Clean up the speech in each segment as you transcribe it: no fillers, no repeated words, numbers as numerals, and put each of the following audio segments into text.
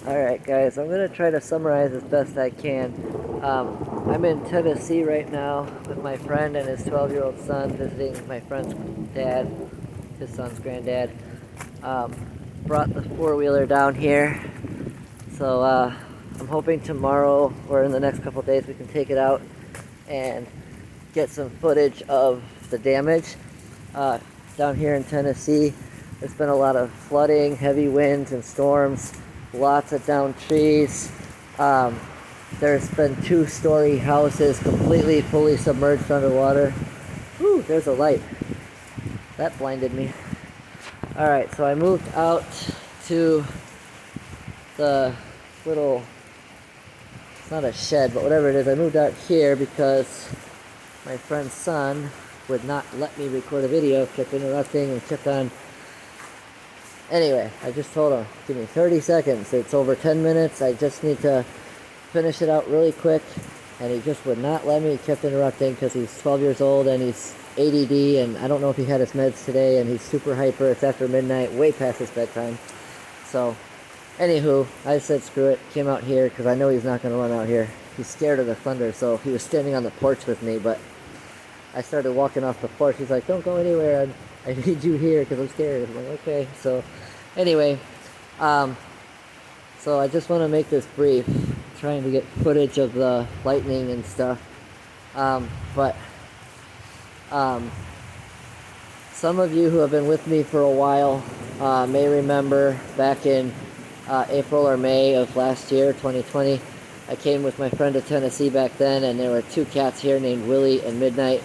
Alright guys, I'm going to try to summarize as best I can. I'm in Tennessee right now with my friend and his 12-year-old son visiting my friend's dad, his son's granddad. Brought the four-wheeler down here, so I'm hoping tomorrow or in the next couple days we can take it out and get some footage of the damage. Down here in Tennessee, there's been a lot of flooding, heavy winds and storms, lots of downed trees. There's been two-story houses completely fully submerged underwater. Whew, there's a light. That blinded me. Alright, so I moved out to the little, it's not a shed, but whatever it is, I moved out here because my friend's son would not let me record a video, kept interrupting and kept on. Anyway, I just told him, give me 30 seconds. It's over 10 minutes. I just need to finish it out really quick. And he just would not let me. He kept interrupting because he's 12 years old and he's ADD. And I don't know if he had his meds today. And he's super hyper. It's after midnight, way past his bedtime. So, anywho, I said screw it. Came out here because I know he's not going to run out here. He's scared of the thunder. So he was standing on the porch with me. But I started walking off the porch. He's like, don't go anywhere. I need you here because I'm scared. I'm like, okay. So, anyway, so I just want to make this brief. I'm trying to get footage of the lightning and stuff. But some of you who have been with me for a while may remember back in April or May of last year, 2020, I came with my friend to Tennessee back then, and there were two cats here named Willie and Midnight.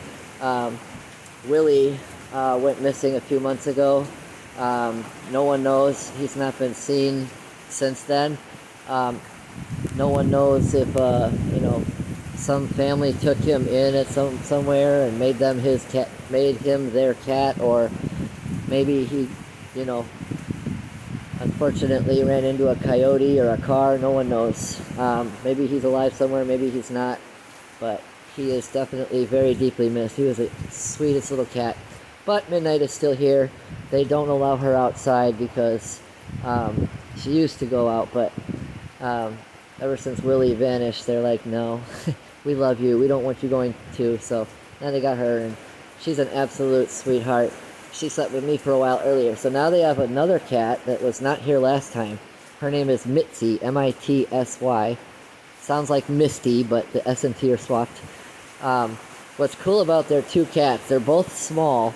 Willie went missing a few months ago. No one knows. He's not been seen since then. No one knows if some family took him in at somewhere and made them his cat, made him their cat, or maybe he, unfortunately ran into a coyote or a car. No one knows. Maybe he's alive somewhere. Maybe he's not. But he is definitely very deeply missed. He was the sweetest little cat. But Midnight is still here. They don't allow her outside because she used to go out, but ever since Willie vanished, they're like, no, we love you. We don't want you going to. So now they got her, and she's an absolute sweetheart. She slept with me for a while earlier. So now they have another cat that was not here last time. Her name is Mitzi, M-I-T-S-Y. Sounds like Misty, but the S and T are swapped. What's cool about their two cats, they're both small,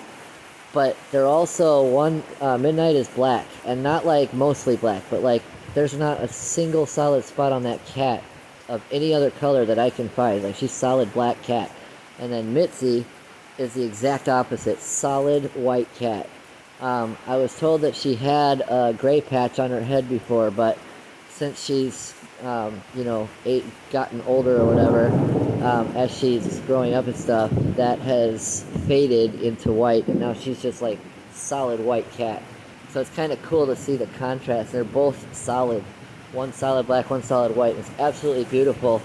but they're also Midnight is black, and not like mostly black, but like there's not a single solid spot on that cat of any other color that I can find. Like, she's solid black cat. And then Mitzi is the exact opposite, solid white cat. I was told that she had a gray patch on her head before, but since she's gotten older or whatever, as she's growing up and stuff, that has faded into white, and now she's just like solid white cat. So it's kind of cool to see the contrast. They're both solid. One solid black, one solid white. It's absolutely beautiful.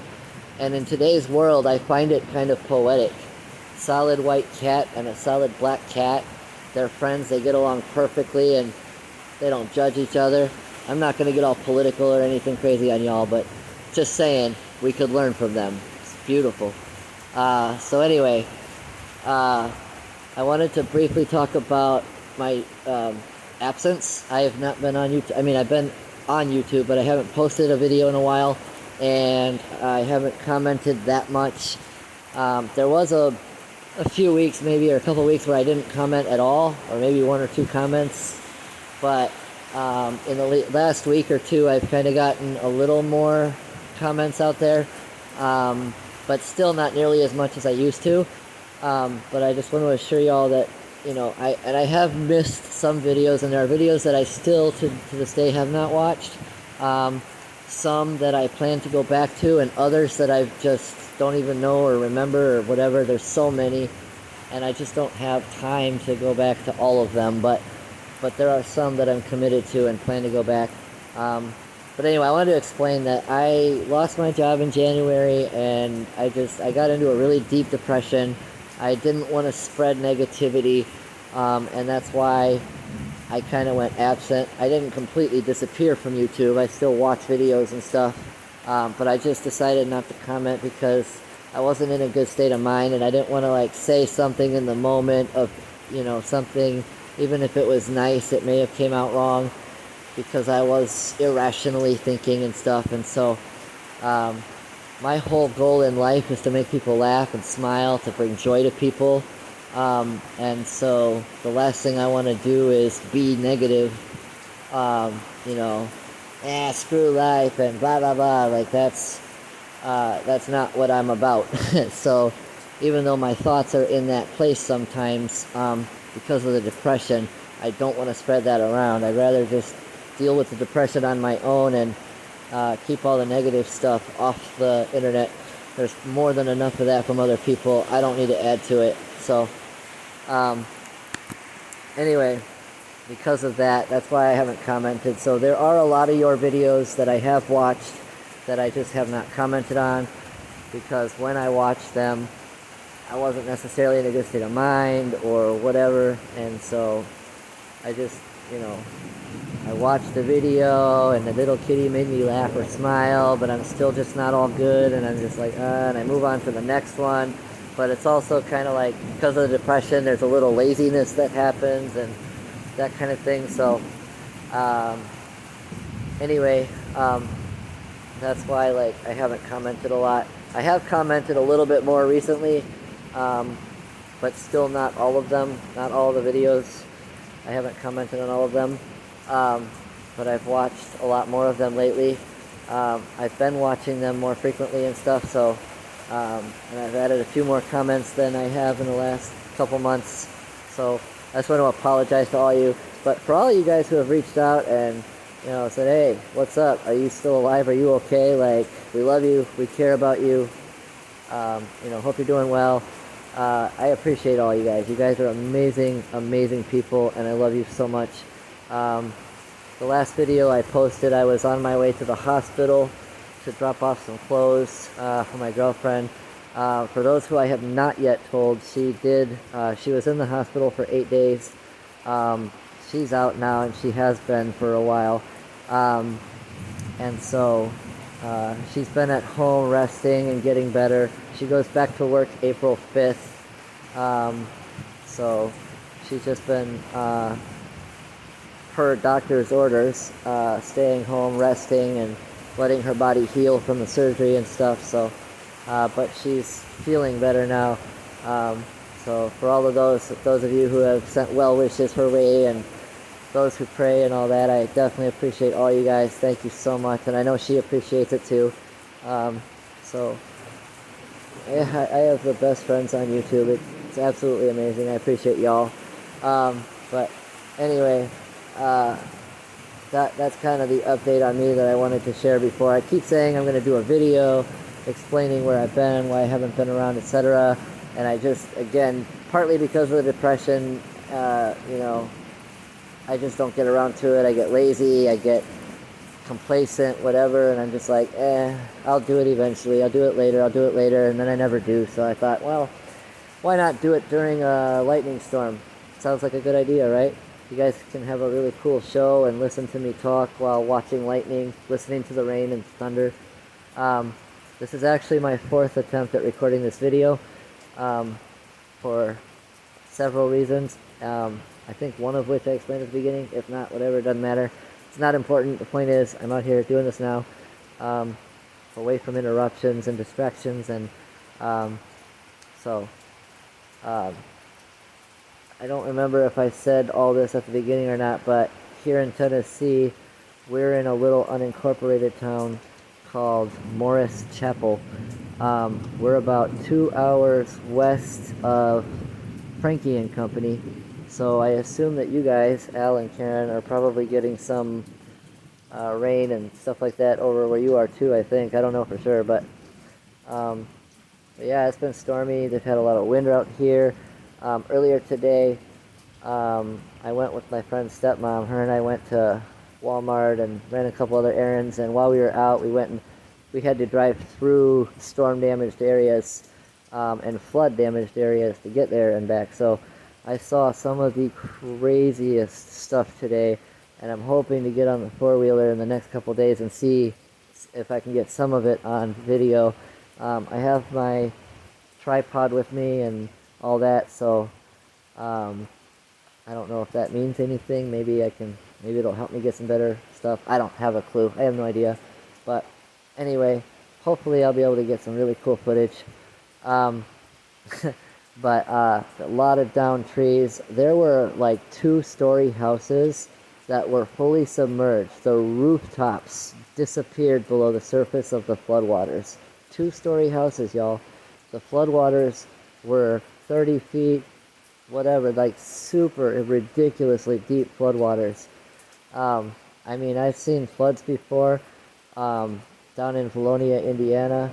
And in today's world, I find it kind of poetic. Solid white cat and a solid black cat. They're friends. They get along perfectly, and they don't judge each other. I'm not going to get all political or anything crazy on y'all, but just saying, we could learn from them. It's beautiful. So anyway, I wanted to briefly talk about my absence. I have not been on YouTube. I mean, I've been on YouTube, but I haven't posted a video in a while, and I haven't commented that much. There was a few weeks, maybe, or a couple weeks where I didn't comment at all, or maybe one or two comments, but in the last week or two, I've kind of gotten a little more comments out there, but still not nearly as much as I used to. But I just want to assure y'all that, I have missed some videos, and there are videos that I still, to this day, have not watched. Some that I plan to go back to, and others that I just don't even know or remember or whatever. There's so many, and I just don't have time to go back to all of them, but there are some that I'm committed to and plan to go back. But anyway, I wanted to explain that I lost my job in January, and I got into a really deep depression. I didn't want to spread negativity, and that's why I kind of went absent. I didn't completely disappear from YouTube. I still watch videos and stuff, but I just decided not to comment because I wasn't in a good state of mind, and I didn't want to like say something in the moment of, something, even if it was nice, it may have came out wrong because I was irrationally thinking and stuff. And so my whole goal in life is to make people laugh and smile, to bring joy to people. And so the last thing I want to do is be negative, screw life and blah, blah, blah. Like that's not what I'm about. So even though my thoughts are in that place sometimes, because of the depression, I don't want to spread that around. I'd rather just deal with the depression on my own and keep all the negative stuff off the internet. There's more than enough of that from other people. I don't need to add to it. So anyway, because of that, that's why I haven't commented. So there are a lot of your videos that I have watched that I just have not commented on, because when I watched them, I wasn't necessarily in a good state of mind or whatever. And so I just, I watched the video and the little kitty made me laugh or smile, but I'm still just not all good, and I'm just like, and I move on to the next one. But it's also kind of like, because of the depression, there's a little laziness that happens and that kind of thing. So anyway, that's why like I haven't commented a lot. I have commented a little bit more recently, but still not all of them, not all the videos. I haven't commented on all of them, but I've watched a lot more of them lately. I've been watching them more frequently and stuff, so and I've added a few more comments than I have in the last couple months. So I just want to apologize to all you. But for all you guys who have reached out and said, hey, what's up? Are you still alive? Are you okay? Like, we love you. We care about you. Hope you're doing well. I appreciate all you guys. You guys are amazing, amazing people, and I love you so much. The last video I posted, I was on my way to the hospital to drop off some clothes for my girlfriend. For those who I have not yet told, she was in the hospital for 8 days. She's out now, and she has been for a while. And so she's been at home resting and getting better. She goes back to work April 5th. So she's just been, per doctor's orders, staying home, resting, and letting her body heal from the surgery and stuff. So, but she's feeling better now. So for all of those of you who have sent well wishes her way, and those who pray and all that, I definitely appreciate all you guys. Thank you so much, and I know she appreciates it too. So yeah, I have the best friends on YouTube. It's absolutely amazing. I appreciate y'all. But anyway, that's kind of the update on me that I wanted to share before. I keep saying I'm going to do a video explaining where I've been, why I haven't been around, etc. And I just, again, partly because of the depression, I just don't get around to it. I get lazy, I get complacent, whatever, and I'm just like, I'll do it eventually, I'll do it later, and then I never do. So I thought, well, why not do it during a lightning storm? Sounds like a good idea, right? You guys can have a really cool show and listen to me talk while watching lightning, listening to the rain and thunder. This is actually my 4th attempt at recording this video, for several reasons. I think one of which I explained at the beginning. If not, whatever, it doesn't matter. It's not important. The point is, I'm out here doing this now, away from interruptions and distractions, and I don't remember if I said all this at the beginning or not, but here in Tennessee, we're in a little unincorporated town called Morris Chapel. We're about 2 hours west of Frankie and Company. So I assume that you guys, Al and Karen, are probably getting some rain and stuff like that over where you are too, I think. I don't know for sure, but yeah, it's been stormy. They've had a lot of wind out here. Earlier today, I went with my friend's stepmom. Her and I went to Walmart and ran a couple other errands, and while we were out, we had to drive through storm damaged areas and flood damaged areas to get there and back. So I saw some of the craziest stuff today, and I'm hoping to get on the four-wheeler in the next couple days and see if I can get some of it on video. I have my tripod with me and all that, so um, I don't know if that means anything. Maybe it'll help me get some better stuff. I don't have a clue. I have no idea. But anyway, hopefully I'll be able to get some really cool footage. Um, but a lot of downed trees. There were like 2-story houses that were fully submerged. The rooftops disappeared below the surface of the floodwaters. 2-story houses, y'all. The floodwaters were 30 feet, whatever, like super ridiculously deep floodwaters. I mean, I've seen floods before, down in Valonia, Indiana,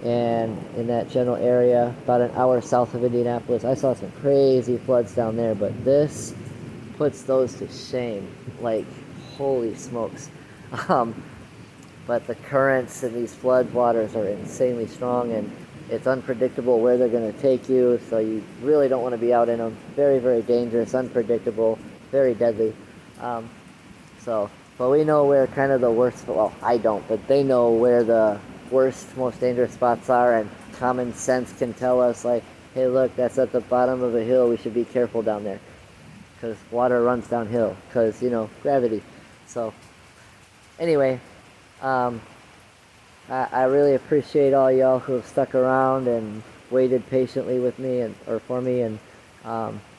and in that general area, about an hour south of Indianapolis. I saw some crazy floods down there, but this puts those to shame. Like, holy smokes. Um, but the currents in these flood waters are insanely strong, and it's unpredictable where they're going to take you, so you really don't want to be out in them. Very, very dangerous, unpredictable, very deadly. Um, but we know where kind of the worst, well, I don't, but they know where the worst, most dangerous spots are, and common sense can tell us, like, hey, look, that's at the bottom of a hill, we should be careful down there, because water runs downhill, because, gravity. So, anyway, I really appreciate all y'all who have stuck around and waited patiently with me or for me, and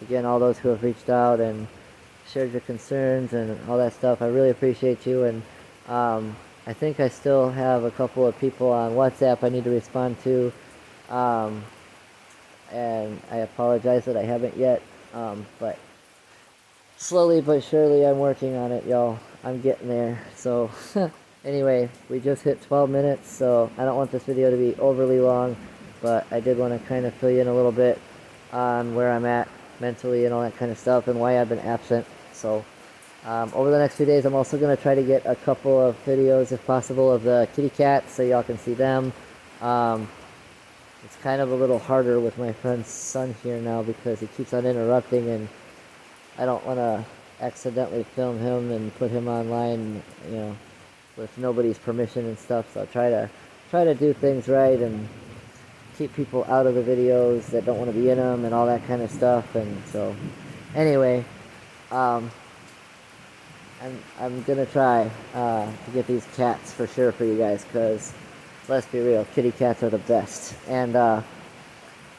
again, all those who have reached out and shared your concerns and all that stuff. I really appreciate you, and I think I still have a couple of people on WhatsApp I need to respond to, and I apologize that I haven't yet, but slowly but surely I'm working on it, y'all. I'm getting there. So anyway, we just hit 12 minutes, so I don't want this video to be overly long, but I did want to kind of fill you in a little bit on where I'm at mentally and all that kind of stuff, and why I've been absent. So over the next few days, I'm also going to try to get a couple of videos, if possible, of the kitty cats, so y'all can see them. It's kind of a little harder with my friend's son here now, because he keeps on interrupting, and I don't want to accidentally film him and put him online, with nobody's permission and stuff. So I try to do things right and keep people out of the videos that don't want to be in them and all that kind of stuff. And so anyway, I'm gonna try to get these cats for sure for you guys, because let's be real, kitty cats are the best. And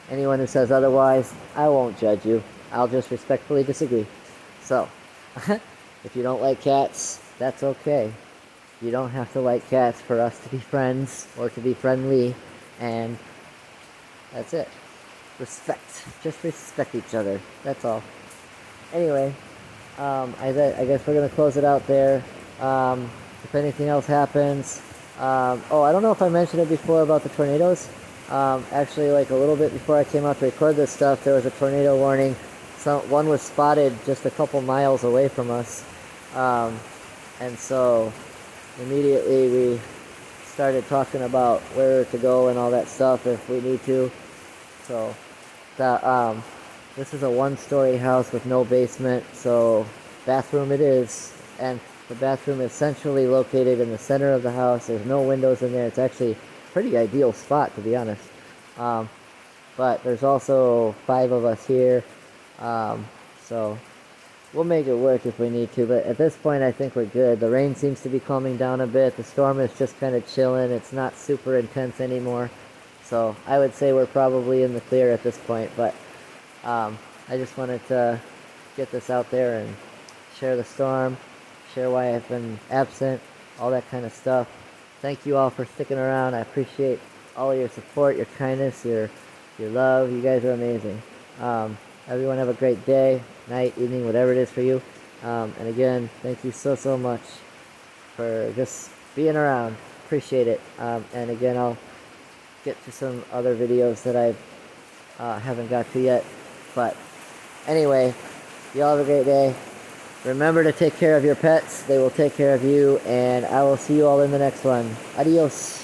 anyone who says otherwise, I won't judge you. I'll just respectfully disagree. So if you don't like cats, that's okay. You don't have to like cats for us to be friends or to be friendly, and that's it. Respect. Just respect each other. That's all. Anyway, I guess we're going to close it out there. If anything else happens, I don't know if I mentioned it before about the tornadoes. Actually, like a little bit before I came out to record this stuff, there was a tornado warning. One was spotted just a couple miles away from us. And so immediately we started talking about where to go and all that stuff if we need to. So this is a 1-story house with no basement, so bathroom it is, and the bathroom is centrally located in the center of the house. There's no windows in there. It's actually a pretty ideal spot, to be honest. But there's also 5 of us here, so we'll make it work if we need to, but at this point I think we're good. The rain seems to be calming down a bit. The storm is just kind of chilling. It's not super intense anymore, so I would say we're probably in the clear at this point. But I just wanted to get this out there and share the storm, share why I've been absent, all that kind of stuff. Thank you all for sticking around. I appreciate all your support, your kindness, your love. You guys are amazing. Everyone have a great day, night, evening, whatever it is for you. And again, thank you so much for just being around. Appreciate it. And again, I'll get to some other videos that I haven't got to yet. But anyway, y'all have a great day. Remember to take care of your pets. They will take care of you. And I will see you all in the next one. Adios.